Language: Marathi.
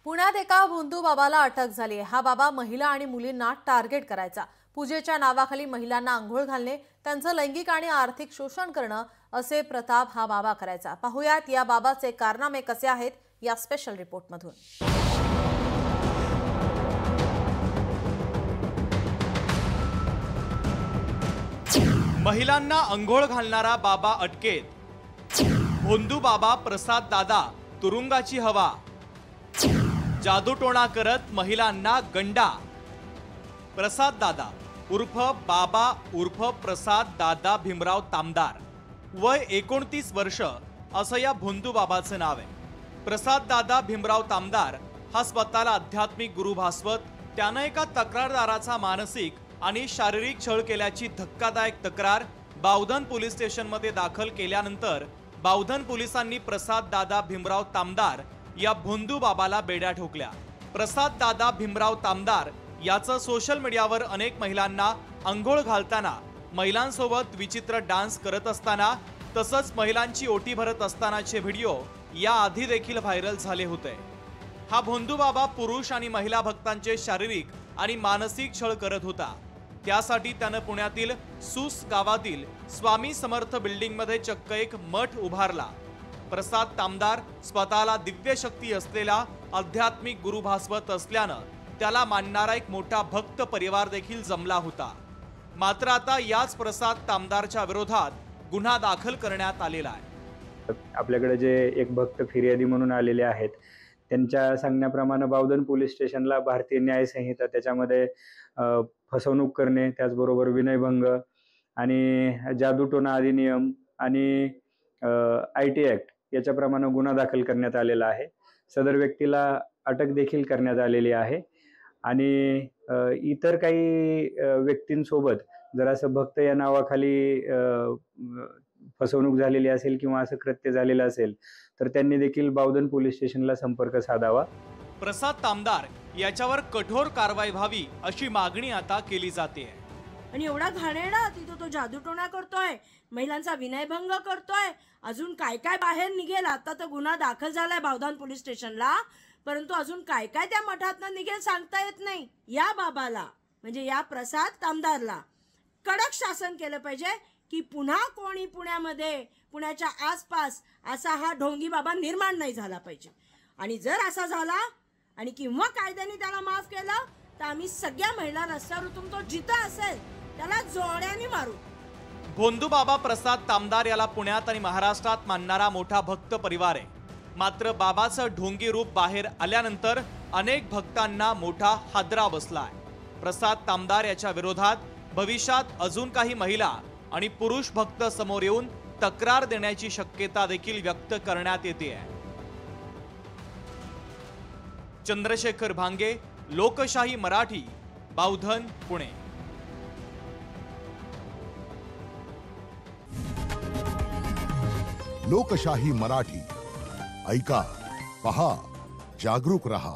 पुण्यात एका भोंदू बाबाला अटक झाली। हा बाबा महिला आणि मुलींना टार्गेट करायचा। पूजेच्या नावाखाली महिलांना अंघोळ घालणे, त्यांचं लैंगिक आणि आर्थिक शोषण करणं असे प्रताप हा बाबा करायचा। पाहुयात या बाबाचे कारनामे कसे आहेत या स्पेशल रिपोर्टमधून। महिलांना अंघोळ घालणारा बाबा अटकेत। भोंदू बाबा प्रसाद दादा तुरुंगाची हवा। जादूटोणा करत महिलांना गंडा। प्रसाद दादा उर्फ बाबा उर्फ प्रसाद दादा भीमराव तामदार, वय 29 वर्ष असं या भोंदू बाबाचं नाव आहे। प्रसाद दादा भीमराव तामदार हा स्वतःला आध्यात्मिक गुरु भासवत त्यानं एका तक्रारदाराचा मानसिक आणि शारीरिक छळ केल्याची धक्कादायक तक्रार बावधन पोलीस स्टेशनमध्ये दाखल केल्यानंतर बावधन पोलिसांनी प्रसाद दादा भीमराव तामदार या भोंदू बाबाला बेड्या ठोकल्या। प्रसाद दादा भीमराव तामदार याचं सोशल मीडियावर अनेक महिलांना अंघोळ घालताना, महिलांसोबत विचित्र डान्स करत असताना तसंच महिलांची ओटी भरत असतानाचे व्हिडिओ या आधी देखील व्हायरल झाले होते। हा भोंदू बाबा पुरुष आणि महिला भक्तांचे शारीरिक आणि मानसिक छळ करत होता। त्यासाठी त्यानं पुण्यातील सूस गावातील स्वामी समर्थ बिल्डिंगमध्ये चक्क एक मठ उभारला। प्रसाद तामदार स्वतःला दिव्य शक्ती असलेला आध्यात्मिक गुरु भासवत असल्यानं त्याला मानणारा एक मोठा भक्त परिवार देखील जमला होता। मात्र आता याच प्रसाद तामदारच्या विरोधात गुन्हा दाखल करण्यात आलेला आहे। आपल्याकडे जे एक भक्त फिर्यादी म्हणून आलेले आहेत, त्यांच्या सांगण्याप्रमाणे बावधन पोलीस स्टेशनला भारतीय न्याय संहिता, त्याच्यामध्ये फसवणूक करणे, त्याचबरोबर विनयभंग आणि जादूटोणा अधिनियम आणि IT ॲक्ट याच्याप्रमाणे गुन्हा दाखल करण्यात आलेला आहे। सदर व्यक्तीला अटक देखील करण्यात आलेली आहे आणि इतर काही व्यक्तींसोबत जर असं भक्त या नावाखाली फसवणूक झालेली असेल किंवा असं कृत्य झालेलं असेल तर त्यांनी देखील बावधन पोलीस स्टेशनला संपर्क साधावा। प्रसाद तामदार याच्यावर कठोर कारवाई व्हावी अशी मागणी आता केली जाते। आणि एवढा घाणेरडा तिथं तो जादूटोणा करतोय, महिलांचा विनयभंग करतोय, अजून काय काय बाहेर निघेल। आता तर गुन्हा दाखल झालाय बावधन पोलीस स्टेशनला, परंतु अजून काय काय त्या मठातनं निघेल सांगता येत नाही। या बाबाला म्हणजे या प्रसाद तामदारला कडक शासन केलं पाहिजे की पुन्हा कोणी पुण्यामध्ये, पुण्याच्या आसपास असा हा ढोंगी बाबा निर्माण नाही झाला पाहिजे। आणि जर असा झाला आणि किंवा कायद्याने त्याला माफ केलं तर आम्ही सगळ्या महिला रस्त्यावर उतरून तो जिथं असेल त्याला जोड्याने मारू। भोंदू बाबा प्रसाद तामदार याला पुण्यात आणि महाराष्ट्रात मानणारा मोठा भक्त परिवार आहे। मात्र बाबाचं ढोंगी रूप बाहेर आल्यानंतर अनेक भक्तांना मोठा हादरा बसलाय। प्रसाद तामदार याच्या विरोधात भविष्यात अजून काही महिला आणि पुरुष भक्त समोर येऊन तक्रार देण्याची शक्यता देखील व्यक्त करण्यात येते। चंद्रशेखर भांगे, लोकशाही मराठी, बावधन, पुणे। लोकशाही मराठी ऐका, पहा, जागरूक रहा।